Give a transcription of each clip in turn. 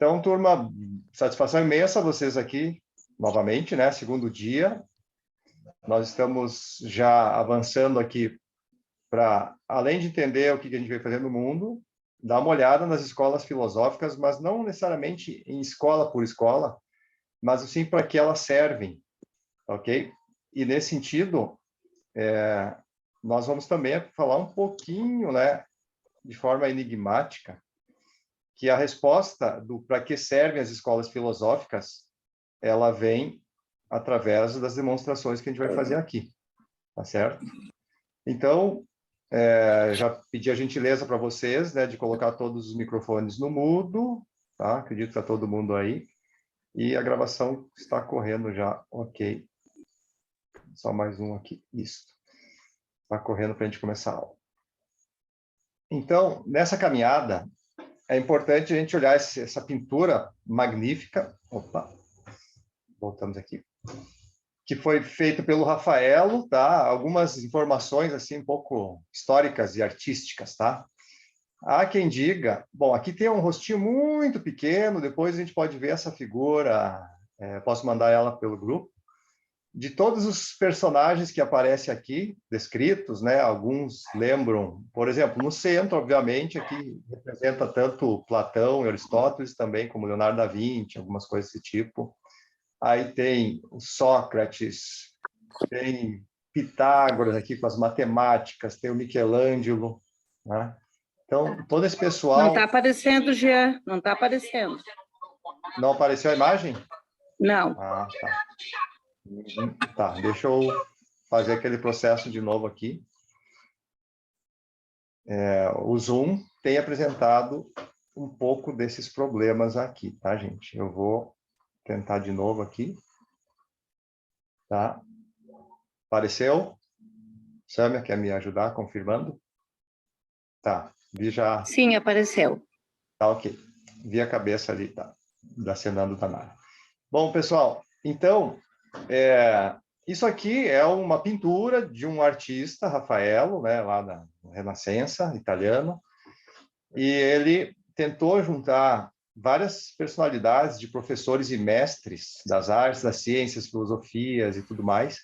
Então, turma, satisfação imensa vocês aqui novamente, né? Segundo dia. Nós estamos já avançando aqui para, além de entender o que a gente veio fazer no mundo, dar uma olhada nas escolas filosóficas, mas não necessariamente em escola por escola, mas sim para que elas servem, ok? E nesse sentido, nós vamos também falar um pouquinho, né, de forma enigmática, que a resposta do para que servem as escolas filosóficas, ela vem através das demonstrações que a gente vai fazer aqui, tá certo? Então, já pedi a gentileza para vocês, né, de colocar todos os microfones no mudo, tá? Acredito que está todo mundo aí. E a gravação está correndo já, ok. Só mais um aqui, isso. Está correndo para a gente começar a aula. Então, nessa caminhada, é importante a gente olhar essa pintura magnífica. Opa, voltamos aqui. Que foi feito pelo Rafaelo, tá? Algumas informações assim um pouco históricas e artísticas, tá? Há quem diga, bom, aqui tem um rostinho muito pequeno, depois a gente pode ver essa figura, posso mandar ela pelo grupo, de todos os personagens que aparecem aqui, descritos, né? Alguns lembram, por exemplo, no centro, obviamente, aqui representa tanto Platão e Aristóteles, também como Leonardo da Vinci, algumas coisas desse tipo. Aí tem o Sócrates, tem Pitágoras aqui com as matemáticas, tem o Michelangelo, né? Então, todo esse pessoal... Não está aparecendo, Jean, não está aparecendo. Não apareceu a imagem? Não. Ah, tá. Tá, deixa eu fazer aquele processo de novo aqui. O Zoom tem apresentado um pouco desses problemas aqui, tá, gente? Eu vou tentar de novo aqui. Tá? Apareceu? Sâmia, quer me ajudar confirmando? Tá, vi já. Sim, apareceu. Tá, ok. Vi a cabeça ali, tá, acenando da Nara. Bom, pessoal, então, isso aqui é uma pintura de um artista, Rafaelo, né, lá da Renascença, italiano, e ele tentou juntar várias personalidades de professores e mestres das artes, das ciências, filosofias e tudo mais,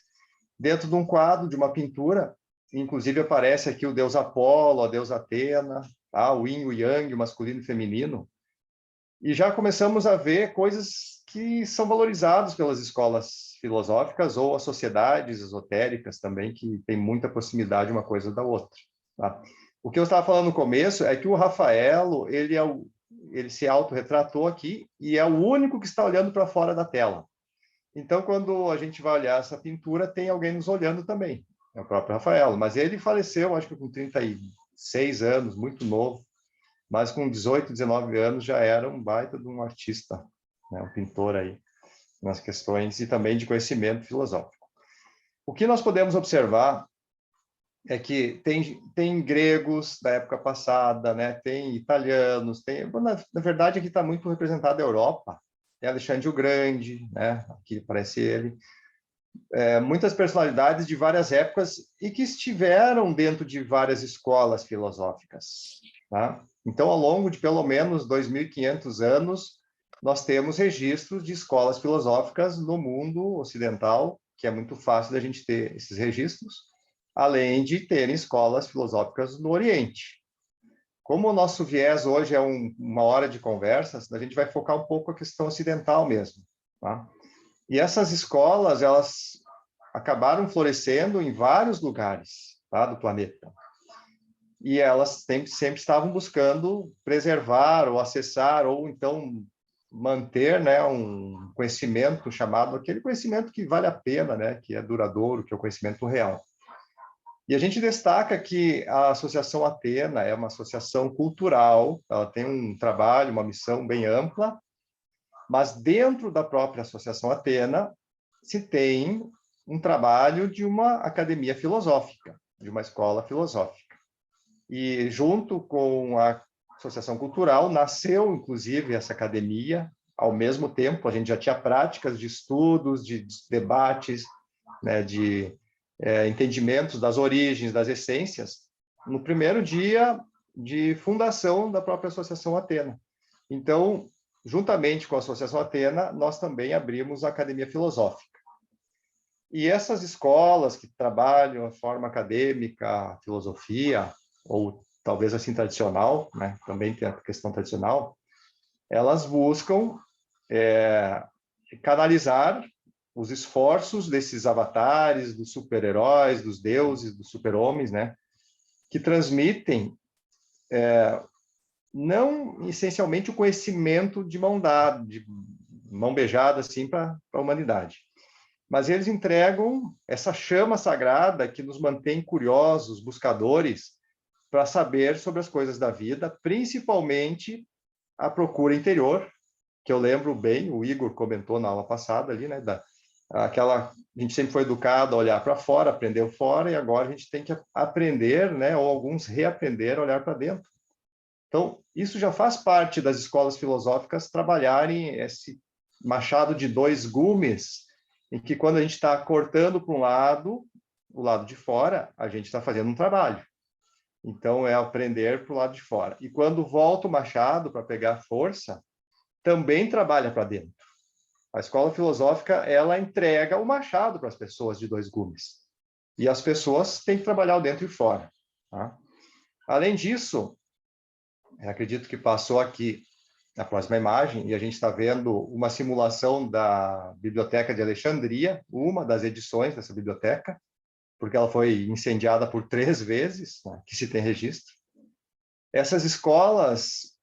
dentro de um quadro, de uma pintura. Inclusive aparece aqui o deus Apolo, a deusa Atena, tá? O yin e o yang, o masculino e o feminino. E já começamos a ver coisas que são valorizadas pelas escolas filosóficas ou as sociedades esotéricas também, que tem muita proximidade uma coisa da outra. Tá? O que eu estava falando no começo é que o Rafaelo, ele se autorretratou aqui e é o único que está olhando para fora da tela. Então, quando a gente vai olhar essa pintura, tem alguém nos olhando também. É o próprio Rafaelo, mas ele faleceu, acho que com 36 anos, muito novo. Mas com 18, 19 anos já era um baita de um artista, né? Um pintor aí, nas questões e também de conhecimento filosófico. O que nós podemos observar é que tem gregos da época passada, né? Tem italianos, na verdade aqui está muito representada a Europa, tem Alexandre o Grande, né? Aqui aparece ele, muitas personalidades de várias épocas e que estiveram dentro de várias escolas filosóficas, tá? Então, ao longo de pelo menos 2.500 anos, nós temos registros de escolas filosóficas no mundo ocidental, que é muito fácil da gente ter esses registros, além de terem escolas filosóficas no Oriente. Como o nosso viés hoje é uma hora de conversas, a gente vai focar um pouco a questão ocidental mesmo, tá? E essas escolas, elas acabaram florescendo em vários lugares, tá, do planeta. E elas sempre estavam buscando preservar ou acessar ou então manter, né, um conhecimento chamado, aquele conhecimento que vale a pena, né, que é duradouro, que é o conhecimento real. E a gente destaca que a Associação Atena é uma associação cultural, ela tem um trabalho, uma missão bem ampla, mas dentro da própria Associação Atena se tem um trabalho de uma academia filosófica, de uma escola filosófica. E junto com a Associação Cultural nasceu, inclusive, essa academia. Ao mesmo tempo, a gente já tinha práticas de estudos, de debates, né, de entendimentos das origens, das essências, no primeiro dia de fundação da própria Associação Atena. Então, juntamente com a Associação Athena, nós também abrimos a Academia Filosófica. E essas escolas que trabalham a forma acadêmica, a filosofia, ou talvez assim tradicional, né? Também tem a questão tradicional, elas buscam canalizar os esforços desses avatares, dos super-heróis, dos deuses, dos super-homens, né? Que transmitem não essencialmente o conhecimento de mão dada, de mão beijada assim para a humanidade, mas eles entregam essa chama sagrada que nos mantém curiosos, buscadores, para saber sobre as coisas da vida, principalmente a procura interior, que eu lembro bem, o Igor comentou na aula passada ali, né, a gente sempre foi educado a olhar para fora, aprender fora, e agora a gente tem que aprender, né, ou alguns reaprender a olhar para dentro. Então, isso já faz parte das escolas filosóficas trabalharem esse machado de dois gumes, em que quando a gente está cortando para um lado, o lado de fora, a gente está fazendo um trabalho. Então, é aprender para o lado de fora. E quando volta o machado para pegar força, também trabalha para dentro. A escola filosófica, ela entrega o machado para as pessoas de dois gumes. E as pessoas têm que trabalhar o dentro e fora. Tá? Além disso, eu acredito que passou aqui na próxima imagem, e a gente está vendo uma simulação da Biblioteca de Alexandria, uma das edições dessa biblioteca, porque ela foi incendiada por 3 vezes, né, que se tem registro. Essas escolas,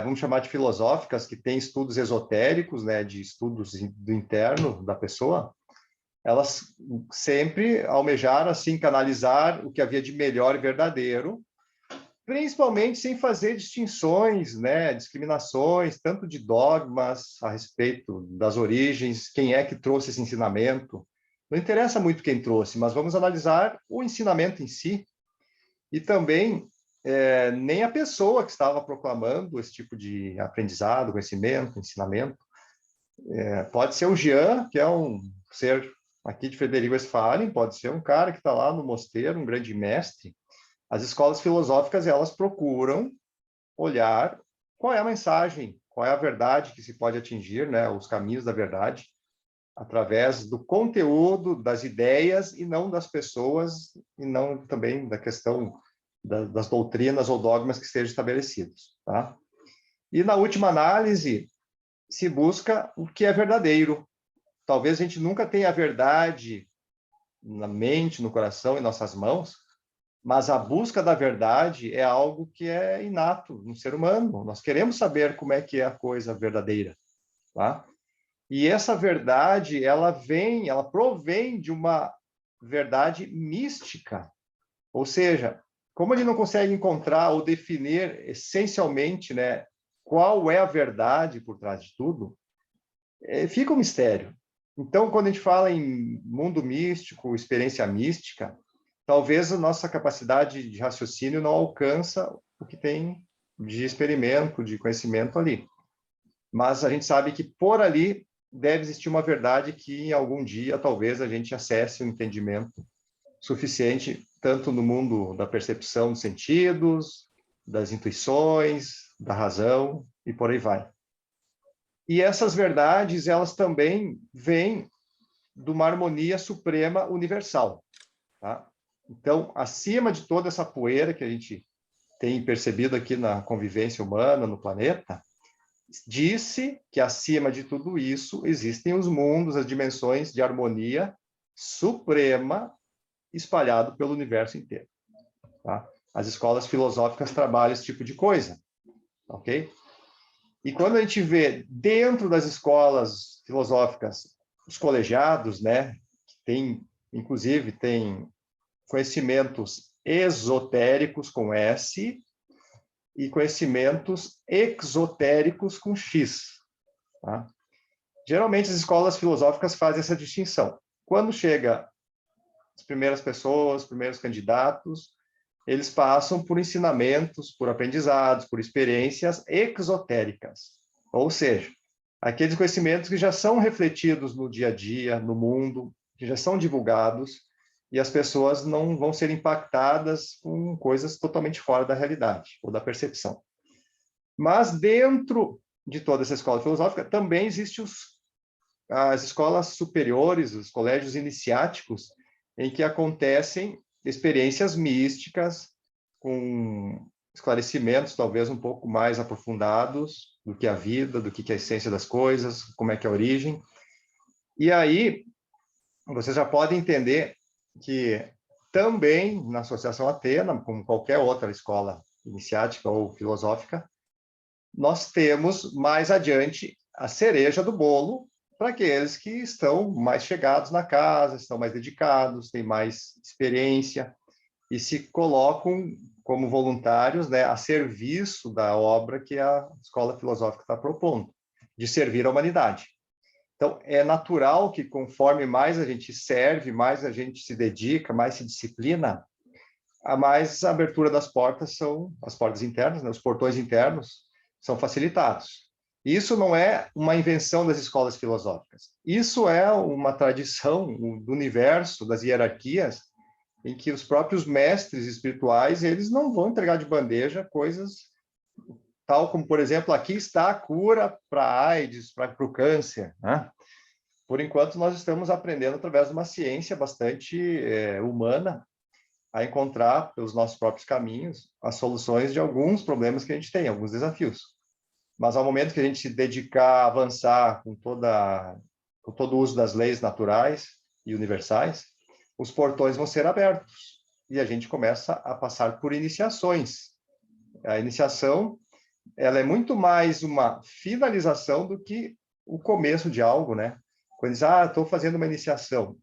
vamos chamar de filosóficas, que têm estudos esotéricos, né, de estudos do interno da pessoa, elas sempre almejaram, assim, canalizar o que havia de melhor e verdadeiro, principalmente sem fazer distinções, né, discriminações, tanto de dogmas a respeito das origens, quem é que trouxe esse ensinamento. Não interessa muito quem trouxe, mas vamos analisar o ensinamento em si. E também, nem a pessoa que estava proclamando esse tipo de aprendizado, conhecimento, ensinamento. Pode ser o Jean, que é um ser aqui de Frederico Westphalen, pode ser um cara que está lá no mosteiro, um grande mestre. As escolas filosóficas, elas procuram olhar qual é a mensagem, qual é a verdade que se pode atingir, né, os caminhos da verdade, através do conteúdo, das ideias, e não das pessoas, e não também da questão das doutrinas ou dogmas que sejam estabelecidos. Tá? E, na última análise, se busca o que é verdadeiro. Talvez a gente nunca tenha a verdade na mente, no coração, em nossas mãos, mas a busca da verdade é algo que é inato no ser humano. Nós queremos saber como é que é a coisa verdadeira, tá? E essa verdade, ela provém de uma verdade mística. Ou seja, como ele não consegue encontrar ou definir essencialmente, né, qual é a verdade por trás de tudo, fica um mistério. Então, quando a gente fala em mundo místico, experiência mística, talvez a nossa capacidade de raciocínio não alcança o que tem de experimento, de conhecimento ali. Mas a gente sabe que por ali deve existir uma verdade que em algum dia talvez a gente acesse um entendimento suficiente, tanto no mundo da percepção dos sentidos, das intuições, da razão e por aí vai. E essas verdades, elas também vêm de uma harmonia suprema universal, tá? Então, acima de toda essa poeira que a gente tem percebido aqui na convivência humana, no planeta, disse que acima de tudo isso existem os mundos, as dimensões de harmonia suprema espalhado pelo universo inteiro. Tá? As escolas filosóficas trabalham esse tipo de coisa, ok? E quando a gente vê dentro das escolas filosóficas os colegiados, né, que inclusive tem conhecimentos esotéricos com S e conhecimentos exotéricos com X. Tá? Geralmente as escolas filosóficas fazem essa distinção. Quando chega as primeiras pessoas, os primeiros candidatos, eles passam por ensinamentos, por aprendizados, por experiências exotéricas. Ou seja, aqueles conhecimentos que já são refletidos no dia a dia, no mundo, que já são divulgados, e as pessoas não vão ser impactadas com coisas totalmente fora da realidade ou da percepção. Mas dentro de toda essa escola filosófica, também existem as escolas superiores, os colégios iniciáticos, em que acontecem experiências místicas, com esclarecimentos talvez um pouco mais aprofundados do que a vida, do que é a essência das coisas, como é que é a origem. E aí, você já pode entender que também na Associação Atena, como qualquer outra escola iniciática ou filosófica, nós temos mais adiante a cereja do bolo para aqueles que estão mais chegados na casa, estão mais dedicados, têm mais experiência e se colocam como voluntários, né, a serviço da obra que a escola filosófica está propondo, de servir a humanidade. Então, é natural que conforme mais a gente serve, mais a gente se dedica, mais se disciplina, a mais a abertura das portas são as portas internas, né, os portões internos são facilitados. Isso não é uma invenção das escolas filosóficas. Isso é uma tradição do universo, das hierarquias, em que os próprios mestres espirituais, eles não vão entregar de bandeja coisas tal como, por exemplo, aqui está a cura para a AIDS, para o câncer, né? Por enquanto, nós estamos aprendendo através de uma ciência bastante humana a encontrar, pelos nossos próprios caminhos, as soluções de alguns problemas que a gente tem, alguns desafios. Mas ao momento que a gente se dedicar a avançar com todo o uso das leis naturais e universais, os portões vão ser abertos e a gente começa a passar por iniciações. A iniciação, ela é muito mais uma finalização do que o começo de algo, né? Quando diz, estou fazendo uma iniciação.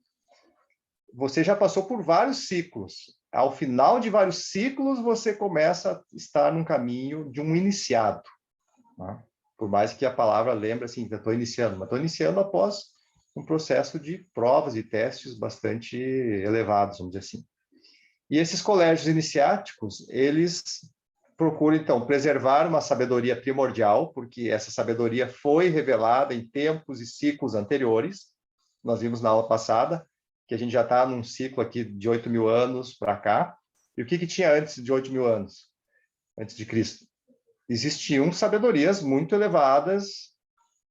Você já passou por vários ciclos. Ao final de vários ciclos, você começa a estar num caminho de um iniciado. Né? Por mais que a palavra lembre assim, estou iniciando, mas estou iniciando após um processo de provas e testes bastante elevados, vamos dizer assim. E esses colégios iniciáticos, eles procuram, então, preservar uma sabedoria primordial, porque essa sabedoria foi revelada em tempos e ciclos anteriores. Nós vimos na aula passada que a gente já está num ciclo aqui de 8.000 anos para cá. E o que tinha antes de 8.000 anos, antes de Cristo? Existiam sabedorias muito elevadas,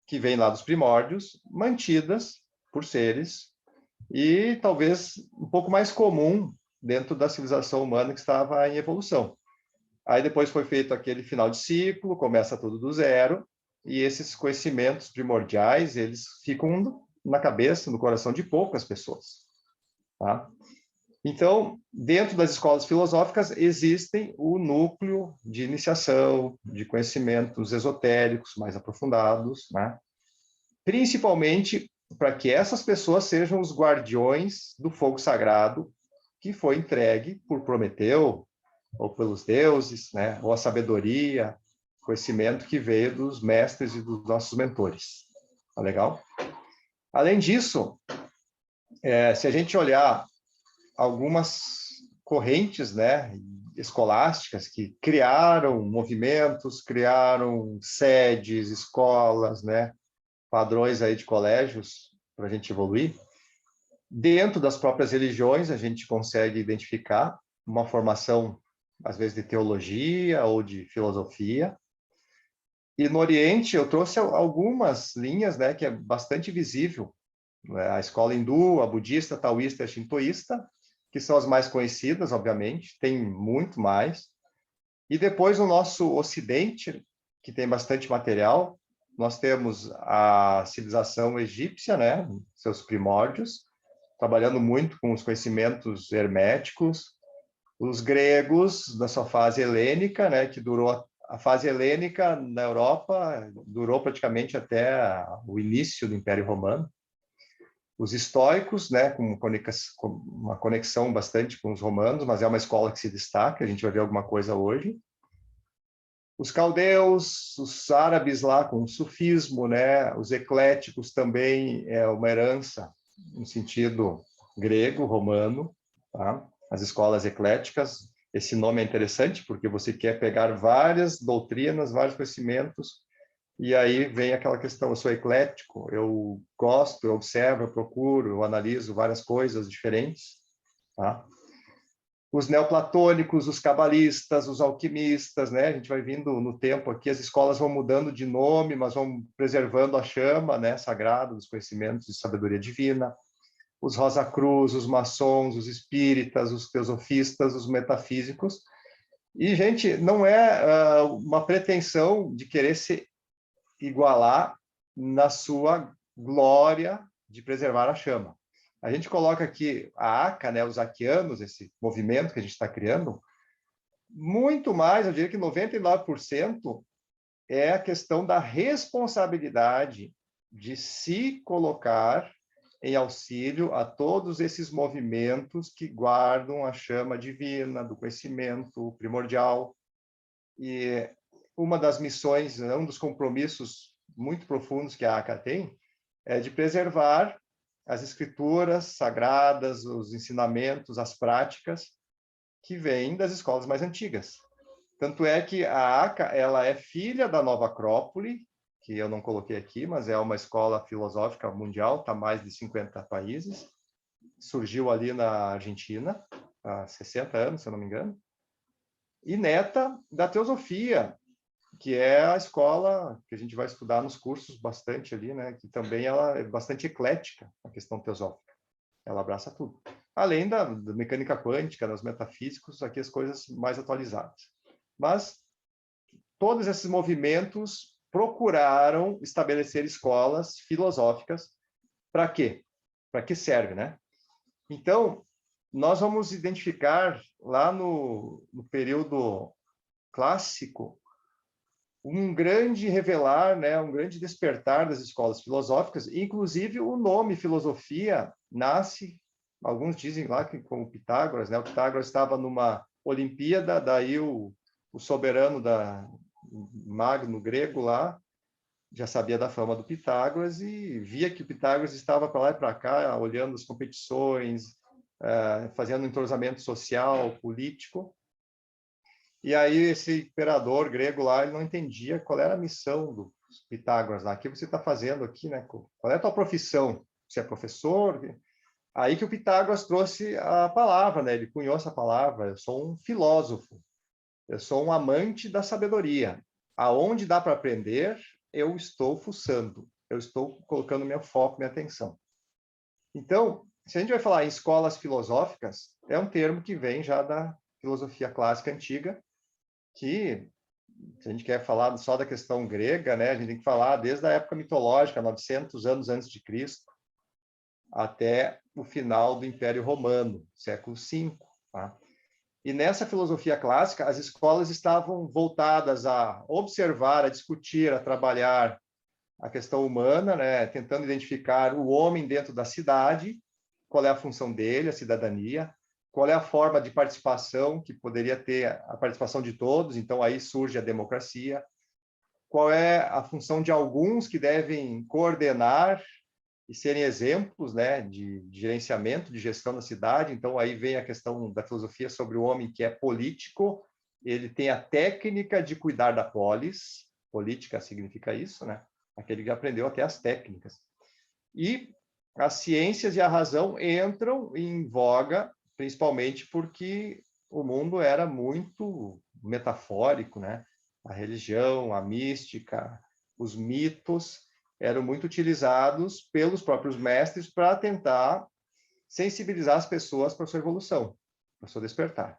que vêm lá dos primórdios, mantidas por seres, e talvez um pouco mais comum dentro da civilização humana que estava em evolução. Aí depois foi feito aquele final de ciclo, começa tudo do zero, e esses conhecimentos primordiais, eles ficam na cabeça, no coração de poucas pessoas. Tá? Então, dentro das escolas filosóficas, existem o núcleo de iniciação, de conhecimentos esotéricos mais aprofundados, né? Principalmente para que essas pessoas sejam os guardiões do fogo sagrado que foi entregue por Prometeu, ou pelos deuses, né? Ou a sabedoria, conhecimento que veio dos mestres e dos nossos mentores. Tá legal? Além disso, se a gente olhar algumas correntes, né, escolásticas que criaram movimentos, criaram sedes, escolas, né, padrões aí de colégios para a gente evoluir. Dentro das próprias religiões, a gente consegue identificar uma formação, às vezes, de teologia ou de filosofia. E no Oriente, eu trouxe algumas linhas, né, que é bastante visível. A escola hindu, a budista, a taoísta e a shintoísta, que são as mais conhecidas, obviamente, tem muito mais. E depois, no nosso Ocidente, que tem bastante material, nós temos a civilização egípcia, né, seus primórdios, trabalhando muito com os conhecimentos herméticos, os gregos, da sua fase helênica, né, que durou a fase helênica na Europa, durou praticamente até o início do Império Romano. Os estoicos, né, com uma conexão bastante com os romanos, mas é uma escola que se destaca, a gente vai ver alguma coisa hoje. Os caldeus, os árabes lá com o sufismo, né, os ecléticos também é uma herança no sentido grego, romano, tá? As escolas ecléticas, esse nome é interessante porque você quer pegar várias doutrinas, vários conhecimentos, e aí vem aquela questão, eu sou eclético, eu gosto, eu observo, eu procuro, eu analiso várias coisas diferentes, tá? os neoplatônicos, os cabalistas, os alquimistas, né? A gente vai vindo no tempo aqui, as escolas vão mudando de nome, mas vão preservando a chama, né, sagrada dos conhecimentos de sabedoria divina. Os Rosa Cruz, os maçons, os espíritas, os teosofistas, os metafísicos. E, gente, não é uma pretensão de querer se igualar na sua glória de preservar a chama. A gente coloca aqui a ACA, né, os aquianos, esse movimento que a gente está criando, muito mais, eu diria que 99% é a questão da responsabilidade de se colocar em auxílio a todos esses movimentos que guardam a chama divina do conhecimento primordial. E uma das missões, um dos compromissos muito profundos que a ACA tem, é de preservar as escrituras sagradas, os ensinamentos, as práticas que vêm das escolas mais antigas. Tanto é que a ACA, ela é filha da Nova Acrópole, que eu não coloquei aqui, mas é uma escola filosófica mundial, está mais de 50 países. Surgiu ali na Argentina, há 60 anos, se eu não me engano. E neta da teosofia, que é a escola que a gente vai estudar nos cursos bastante ali, né? Que também ela é bastante eclética, a questão teosófica. Ela abraça tudo. Além da mecânica quântica, dos metafísicos, aqui as coisas mais atualizadas. Mas todos esses movimentos procuraram estabelecer escolas filosóficas. Para quê? Para que serve, né? Então, nós vamos identificar lá no período clássico um grande revelar, né, um grande despertar das escolas filosóficas, inclusive o nome filosofia nasce, alguns dizem lá que como Pitágoras, né, o Pitágoras estava numa Olimpíada, daí o soberano magno grego lá já sabia da fama do Pitágoras e via que o Pitágoras estava para lá e para cá, olhando as competições, fazendo um entrosamento social, político. E aí esse imperador grego lá, ele não entendia qual era a missão do Pitágoras lá. O que você está fazendo aqui, né? Qual é a tua profissão? Você é professor? Aí que o Pitágoras trouxe a palavra, né? Ele cunhou essa palavra. Eu sou um filósofo. Eu sou um amante da sabedoria. Aonde dá para aprender, eu estou fuçando. Eu estou colocando meu foco, minha atenção. Então, se a gente vai falar em escolas filosóficas, é um termo que vem já da filosofia clássica antiga, que, se a gente quer falar só da questão grega, né, a gente tem que falar desde a época mitológica, 900 anos antes de Cristo, até o final do Império Romano, século V. Tá? E nessa filosofia clássica, as escolas estavam voltadas a observar, a discutir, a trabalhar a questão humana, né, tentando identificar o homem dentro da cidade, qual é a função dele, a cidadania, qual é a forma de participação que poderia ter a participação de todos, então aí surge a democracia, qual é a função de alguns que devem coordenar e serem exemplos, né, de gerenciamento, de gestão da cidade, então aí vem a questão da filosofia sobre o homem que é político, ele tem a técnica de cuidar da polis, política significa isso, né, aquele que aprendeu até as técnicas. E as ciências e a razão entram em voga, principalmente porque o mundo era muito metafórico, né? A religião, a mística, os mitos eram muito utilizados pelos próprios mestres para tentar sensibilizar as pessoas para a sua evolução, para o seu despertar.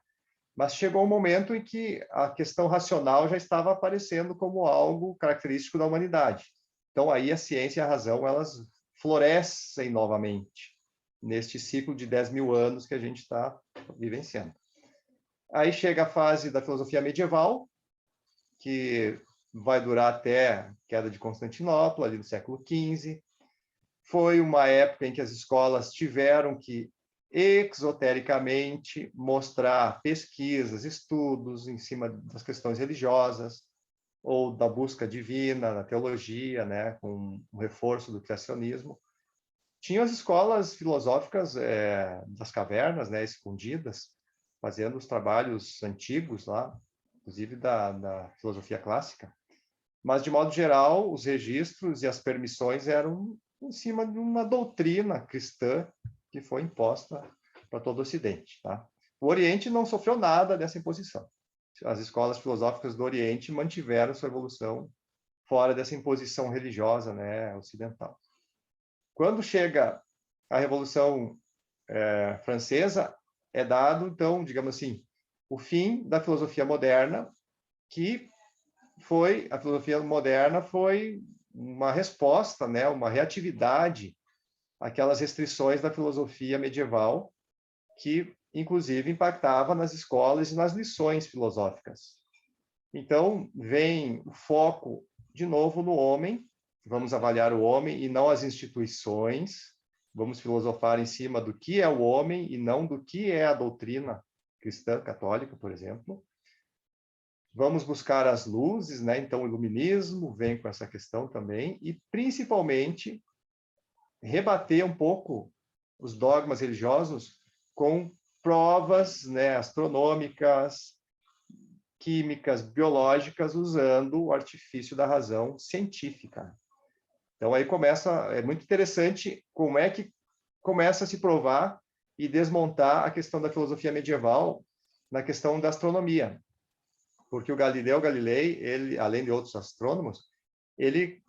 Mas chegou um momento em que a questão racional já estava aparecendo como algo característico da humanidade. Então, aí a ciência e a razão, elas florescem novamente neste ciclo de 10 mil anos que a gente está vivenciando. Aí chega a fase da filosofia medieval, que vai durar até a queda de Constantinopla, ali no século XV. Foi uma época em que as escolas tiveram que exotericamente mostrar pesquisas, estudos em cima das questões religiosas, ou da busca divina, na teologia, né, com um reforço do criacionismo. Tinha as escolas filosóficas das cavernas, né, escondidas, fazendo os trabalhos antigos lá, inclusive da filosofia clássica. Mas, de modo geral, os registros e as permissões eram em cima de uma doutrina cristã que foi imposta para todo o Ocidente. Tá? O Oriente não sofreu nada dessa imposição. As escolas filosóficas do Oriente mantiveram sua evolução fora dessa imposição religiosa, né, ocidental. Quando chega a Revolução Francesa, é dado, então, digamos assim, o fim da filosofia moderna, que a filosofia moderna foi uma resposta, né, uma reatividade àquelas restrições da filosofia medieval, que, inclusive, impactava nas escolas e nas lições filosóficas. Então, vem o foco, de novo, no homem. Vamos avaliar o homem e não as instituições. Vamos filosofar em cima do que é o homem e não do que é a doutrina cristã católica, por exemplo. Vamos buscar as luzes, né? Então, o iluminismo vem com essa questão também, e, principalmente, rebater um pouco os dogmas religiosos com provas, né, astronômicas, químicas, biológicas, usando o artifício da razão científica. Então, aí é muito interessante como é que começa a se provar e desmontar a questão da filosofia medieval na questão da astronomia. Porque o Galileu Galilei, ele, além de outros astrônomos, ele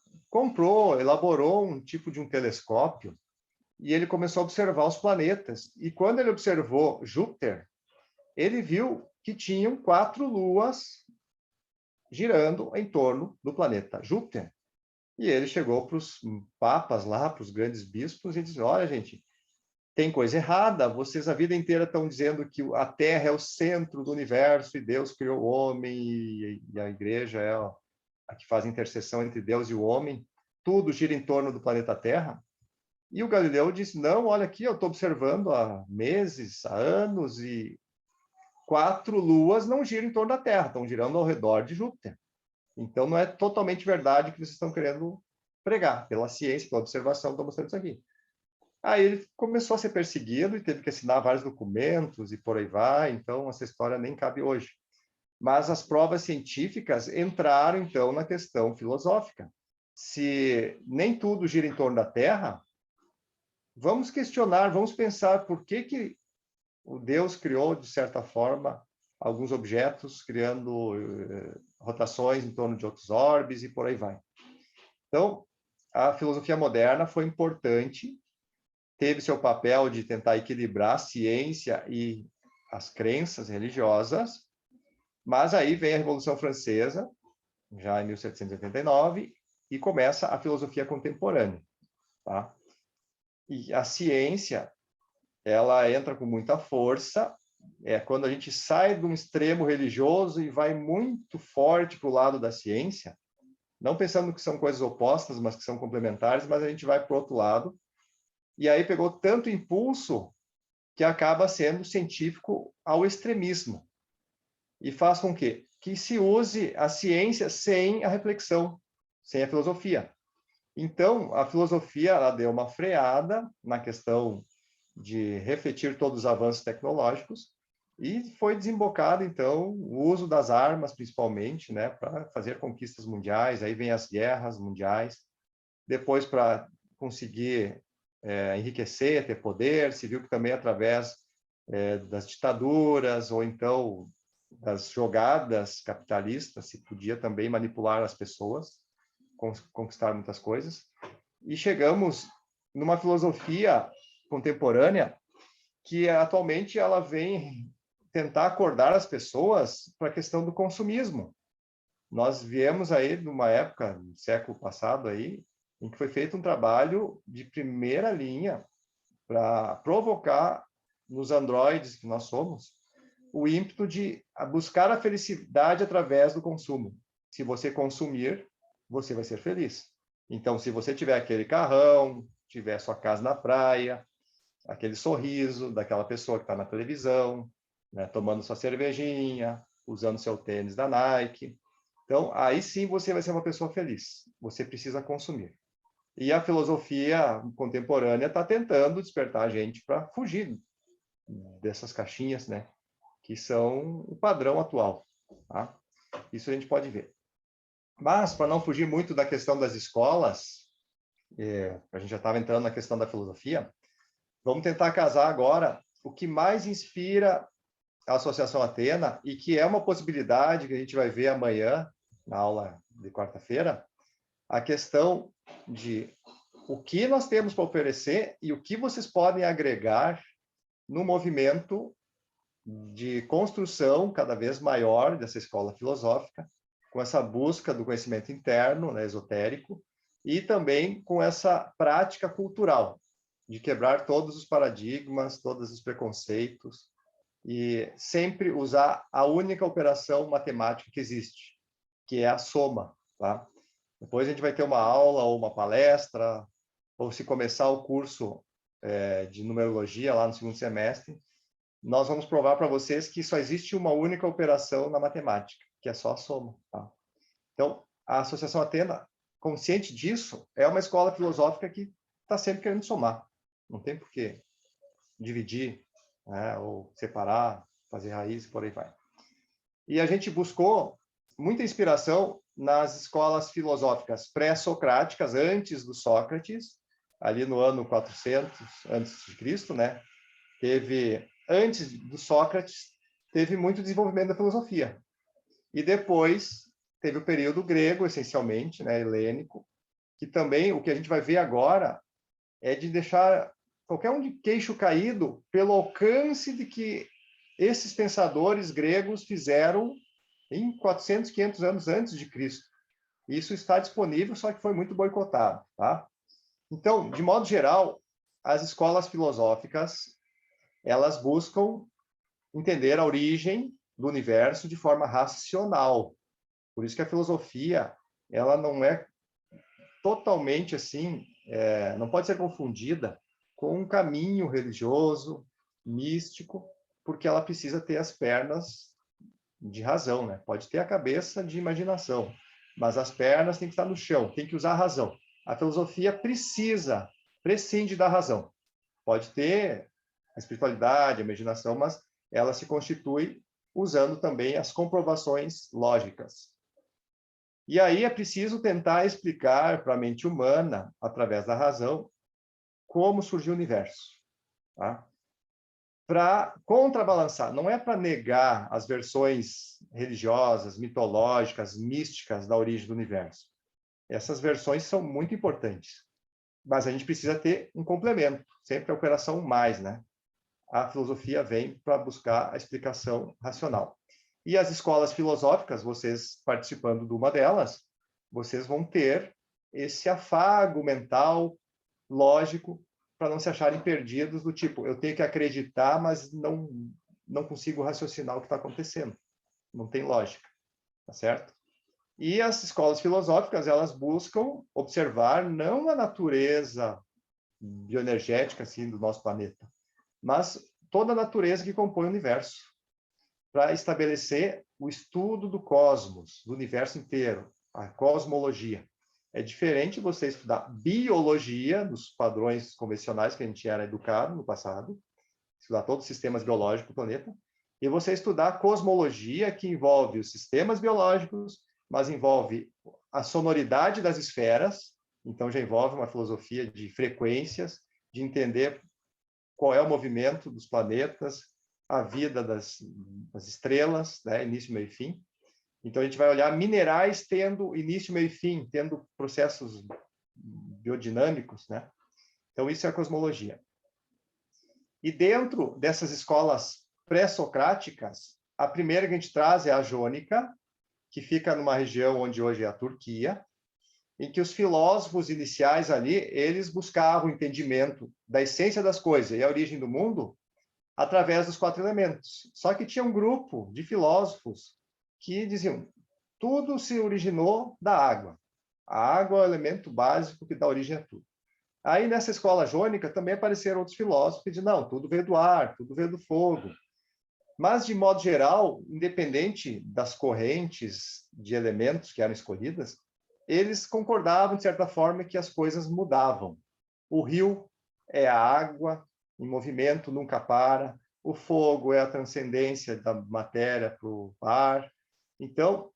elaborou um tipo de um telescópio e ele começou a observar os planetas. E quando ele observou Júpiter, ele viu que tinham 4 luas girando em torno do planeta Júpiter. E ele chegou para os papas lá, para os grandes bispos, e disse: olha, gente, tem coisa errada. Vocês a vida inteira estão dizendo que a Terra é o centro do universo e Deus criou o homem e a igreja é a que faz interseção entre Deus e o homem. Tudo gira em torno do planeta Terra. E o Galileu disse: não, olha aqui, eu estou observando há meses, há anos, e 4 luas não giram em torno da Terra, estão girando ao redor de Júpiter. Então, não é totalmente verdade o que vocês estão querendo pregar. Pela ciência, pela observação, estou mostrando isso aqui. Aí ele começou a ser perseguido e teve que assinar vários documentos e por aí vai. Então, essa história nem cabe hoje. Mas as provas científicas entraram, então, na questão filosófica. Se nem tudo gira em torno da Terra, vamos questionar, vamos pensar por que o Deus criou, de certa forma, alguns objetos, criando rotações em torno de outros orbes e por aí vai. Então, a filosofia moderna foi importante, teve seu papel de tentar equilibrar a ciência e as crenças religiosas, mas aí vem a Revolução Francesa, já em 1789, e começa a filosofia contemporânea. Tá? E a ciência, ela entra com muita força, quando a gente sai de um extremo religioso e vai muito forte para o lado da ciência, não pensando que são coisas opostas, mas que são complementares, mas a gente vai para o outro lado, e aí pegou tanto impulso que acaba sendo científico ao extremismo, e faz com que se use a ciência sem a reflexão, sem a filosofia. Então, a filosofia ela deu uma freada na questão de refletir todos os avanços tecnológicos e foi desembocado, então, o uso das armas, principalmente, né, para fazer conquistas mundiais. Aí vem as guerras mundiais, depois para conseguir enriquecer, ter poder. Se viu que também através das ditaduras ou então das jogadas capitalistas se podia também manipular as pessoas, conquistar muitas coisas. E chegamos numa filosofia contemporânea que atualmente ela vem tentar acordar as pessoas para a questão do consumismo. Nós viemos aí de uma época, no século passado aí, em que foi feito um trabalho de primeira linha para provocar nos androides que nós somos o ímpeto de buscar a felicidade através do consumo. Se você consumir, você vai ser feliz. Então, se você tiver aquele carrão, tiver sua casa na praia, aquele sorriso daquela pessoa que está na televisão, né, tomando sua cervejinha, usando seu tênis da Nike. Então, aí sim você vai ser uma pessoa feliz. Você precisa consumir. E a filosofia contemporânea está tentando despertar a gente para fugir dessas caixinhas, né, que são o padrão atual. Tá? Isso a gente pode ver. Mas, para não fugir muito da questão das escolas, a gente já estava entrando na questão da filosofia, vamos tentar casar agora o que mais inspira a Associação Athena e que é uma possibilidade que a gente vai ver amanhã, na aula de quarta-feira, a questão de o que nós temos para oferecer e o que vocês podem agregar no movimento de construção cada vez maior dessa escola filosófica, com essa busca do conhecimento interno, né, esotérico, e também com essa prática cultural, de quebrar todos os paradigmas, todos os preconceitos, e sempre usar a única operação matemática que existe, que é a soma. Tá? Depois a gente vai ter uma aula ou uma palestra, ou se começar o curso de numerologia lá no segundo semestre, nós vamos provar para vocês que só existe uma única operação na matemática, que é só a soma. Tá? Então, a Associação Athena, consciente disso, é uma escola filosófica que está sempre querendo somar. Não tem por que dividir, né, ou separar, fazer raiz, por aí vai. E a gente buscou muita inspiração nas escolas filosóficas pré-socráticas, antes do Sócrates, ali no ano 400 antes de Cristo, né? Antes do Sócrates, teve muito desenvolvimento da filosofia. E depois teve o período grego, essencialmente, né, helênico, que também o que a gente vai ver agora é de deixar qualquer um de queixo caído pelo alcance de que esses pensadores gregos fizeram em 400, 500 anos antes de Cristo. Isso está disponível, só que foi muito boicotado. Tá? Então, de modo geral, as escolas filosóficas, elas buscam entender a origem do universo de forma racional. Por isso que a filosofia, ela não é totalmente assim, não pode ser confundida com um caminho religioso, místico, porque ela precisa ter as pernas de razão, né? Pode ter a cabeça de imaginação, mas as pernas têm que estar no chão, tem que usar a razão. A filosofia prescinde da razão. Pode ter a espiritualidade, a imaginação, mas ela se constitui usando também as comprovações lógicas. E aí é preciso tentar explicar para a mente humana, através da razão, como surgiu o universo. Tá? Para contrabalançar, não é para negar as versões religiosas, mitológicas, místicas da origem do universo. Essas versões são muito importantes, mas a gente precisa ter um complemento, sempre a operação mais, né? A filosofia vem para buscar a explicação racional. E as escolas filosóficas, vocês participando de uma delas, vocês vão ter esse afago mental, lógico, para não se acharem perdidos do tipo, eu tenho que acreditar, mas não consigo raciocinar o que está acontecendo. Não tem lógica, tá certo? E as escolas filosóficas, elas buscam observar não a natureza bioenergética assim, do nosso planeta, mas toda a natureza que compõe o universo, para estabelecer o estudo do cosmos, do universo inteiro, a cosmologia. É diferente você estudar biologia, nos padrões convencionais que a gente era educado no passado, estudar todos os sistemas biológicos do planeta, e você estudar cosmologia, que envolve os sistemas biológicos, mas envolve a sonoridade das esferas, então já envolve uma filosofia de frequências, de entender qual é o movimento dos planetas, a vida das estrelas, né? Início, meio e fim. Então, a gente vai olhar minerais tendo início, meio e fim, tendo processos biodinâmicos, né? Então, isso é a cosmologia. E dentro dessas escolas pré-socráticas, a primeira que a gente traz é a jônica, que fica numa região onde hoje é a Turquia, em que os filósofos iniciais ali, eles buscavam o entendimento da essência das coisas e a origem do mundo através dos 4 elementos. Só que tinha um grupo de filósofos que diziam, tudo se originou da água. A água é o elemento básico que dá origem a tudo. Aí, nessa escola jônica, também apareceram outros filósofos que diziam, não, tudo veio do ar, tudo veio do fogo. Mas, de modo geral, independente das correntes de elementos que eram escolhidas, eles concordavam, de certa forma, que as coisas mudavam. O rio é a água em movimento, nunca para. O fogo é a transcendência da matéria para o ar. Então,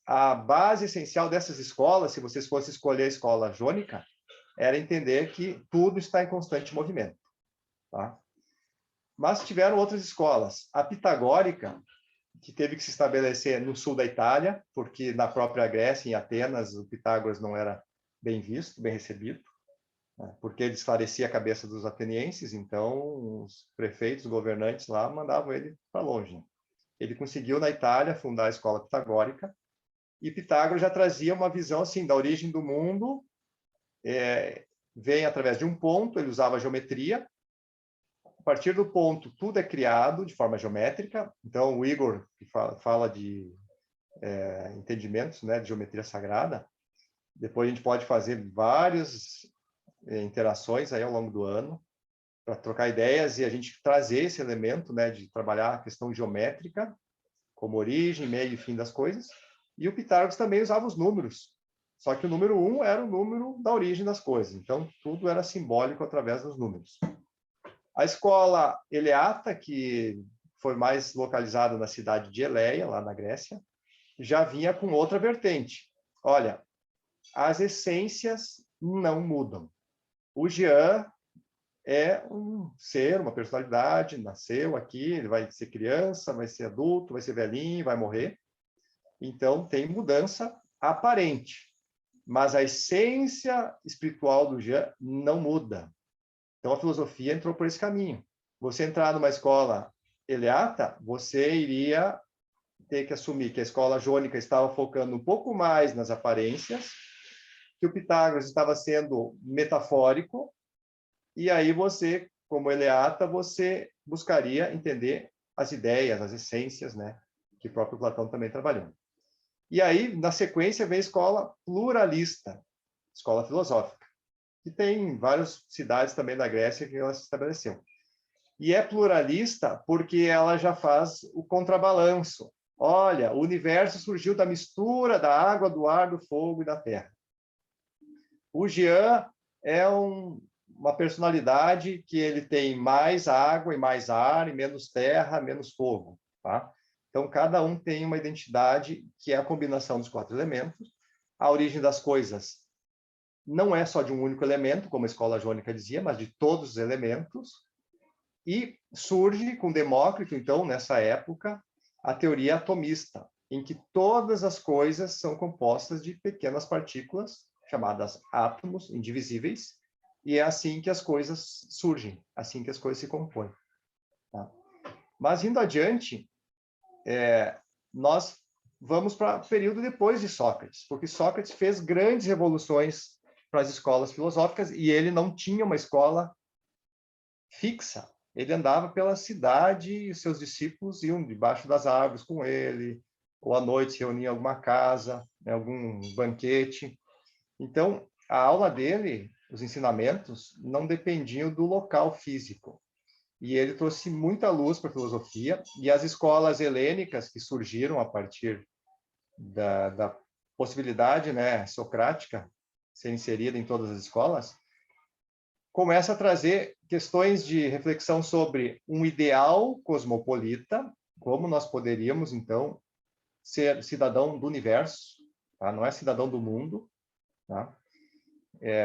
a base essencial dessas escolas, se vocês fossem escolher a escola jônica, era entender que tudo está em constante movimento. Tá? Mas tiveram outras escolas. A pitagórica, que teve que se estabelecer no sul da Itália, porque na própria Grécia, em Atenas, o Pitágoras não era bem visto, bem recebido, né? Porque ele esclarecia a cabeça dos atenienses, então os prefeitos, os governantes lá mandavam ele para longe. Ele conseguiu, na Itália, fundar a escola pitagórica, e Pitágoras já trazia uma visão assim da origem do mundo, vem através de um ponto, ele usava a geometria. A partir do ponto, tudo é criado de forma geométrica. Então, o Igor, que fala de entendimentos, né, de geometria sagrada, depois a gente pode fazer várias interações aí ao longo do ano para trocar ideias e a gente trazer esse elemento, né, de trabalhar a questão geométrica como origem, meio e fim das coisas. E o Pitágoras também usava os números, só que o número 1 era o número da origem das coisas. Então, tudo era simbólico através dos números. A escola Eleata, que foi mais localizada na cidade de Eleia, lá na Grécia, já vinha com outra vertente. Olha, as essências não mudam. O Jean é um ser, uma personalidade, nasceu aqui, ele vai ser criança, vai ser adulto, vai ser velhinho, vai morrer. Então, tem mudança aparente. Mas a essência espiritual do Jean não muda. Então, a filosofia entrou por esse caminho. Você entrar numa escola eleata, você iria ter que assumir que a escola jônica estava focando um pouco mais nas aparências, que o Pitágoras estava sendo metafórico, e aí você, como eleata, você buscaria entender as ideias, as essências, né, que o próprio Platão também trabalhou. E aí, na sequência, vem a escola pluralista, escola filosófica, que tem várias cidades também da Grécia que ela se estabeleceu. E é pluralista porque ela já faz o contrabalanço. Olha, o universo surgiu da mistura da água, do ar, do fogo e da terra. O Jean é uma personalidade que ele tem mais água e mais ar, e menos terra, menos fogo. Tá? Então, cada um tem uma identidade que é a combinação dos 4 elementos. A origem das coisas não é só de um único elemento, como a escola jônica dizia, mas de todos os elementos. E surge com Demócrito, então, nessa época, a teoria atomista, em que todas as coisas são compostas de pequenas partículas, chamadas átomos, indivisíveis, e é assim que as coisas surgem, assim que as coisas se compõem. Tá? Mas, indo adiante, nós vamos para o período depois de Sócrates, porque Sócrates fez grandes revoluções para as escolas filosóficas e ele não tinha uma escola fixa. Ele andava pela cidade e seus discípulos iam debaixo das árvores com ele, ou à noite se reuniam em alguma casa, em algum banquete. Então, a aula dele, os ensinamentos, não dependiam do local físico. E ele trouxe muita luz para a filosofia, e as escolas helênicas que surgiram a partir da possibilidade, né, socrática ser inserida em todas as escolas, começa a trazer questões de reflexão sobre um ideal cosmopolita, como nós poderíamos, então, ser cidadão do universo, tá? Não é cidadão do mundo, tá?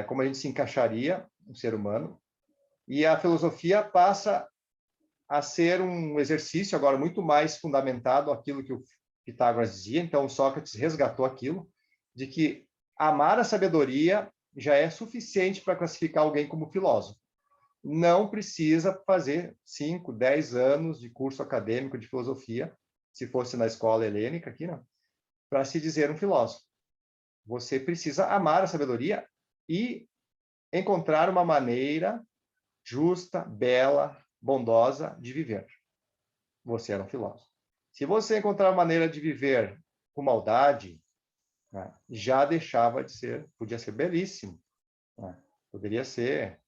Como a gente se encaixaria, um ser humano. E a filosofia passa a ser um exercício agora muito mais fundamentado aquilo que o Pitágoras dizia, então Sócrates resgatou aquilo, de que amar a sabedoria já é suficiente para classificar alguém como filósofo. Não precisa fazer 5, 10 anos de curso acadêmico de filosofia, se fosse na escola helênica aqui, não, para se dizer um filósofo. Você precisa amar a sabedoria e encontrar uma maneira justa, bela, bondosa de viver. Você era um filósofo. Se você encontrar uma maneira de viver com maldade, né, já deixava de ser, podia ser belíssimo, né? Poderia ser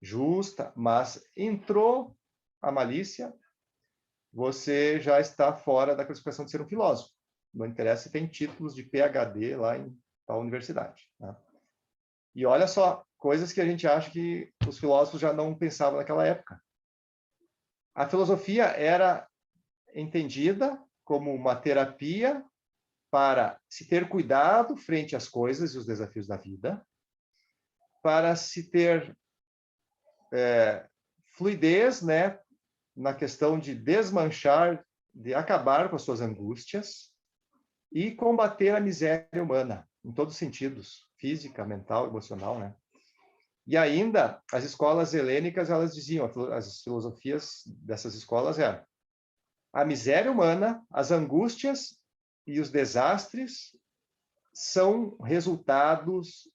justa, mas entrou a malícia, você já está fora da classificação de ser um filósofo. Não interessa se tem títulos de PhD lá em tal universidade. Né? E olha só, coisas que a gente acha que os filósofos já não pensavam naquela época. A filosofia era entendida como uma terapia para se ter cuidado frente às coisas e os desafios da vida, para se ter fluidez, né, na questão de desmanchar, de acabar com as suas angústias e combater a miséria humana, em todos os sentidos, física, mental, emocional, né? E ainda, as escolas helênicas, elas diziam, as filosofias dessas escolas eram a miséria humana, as angústias e os desastres são resultados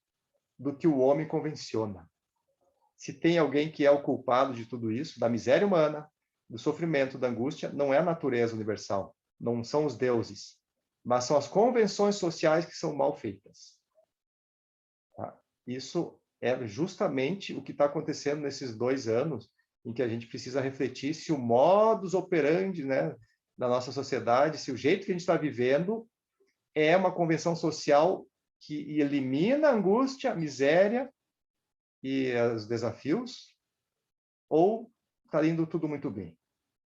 do que o homem convenciona. Se tem alguém que é o culpado de tudo isso, da miséria humana, do sofrimento, da angústia, não é a natureza universal, não são os deuses, mas são as convenções sociais que são mal feitas. Tá? Isso é justamente o que está acontecendo nesses 2 anos, em que a gente precisa refletir se o modus operandi, né, da nossa sociedade, se o jeito que a gente está vivendo é uma convenção social que elimina a angústia, a miséria e os desafios, ou está indo tudo muito bem.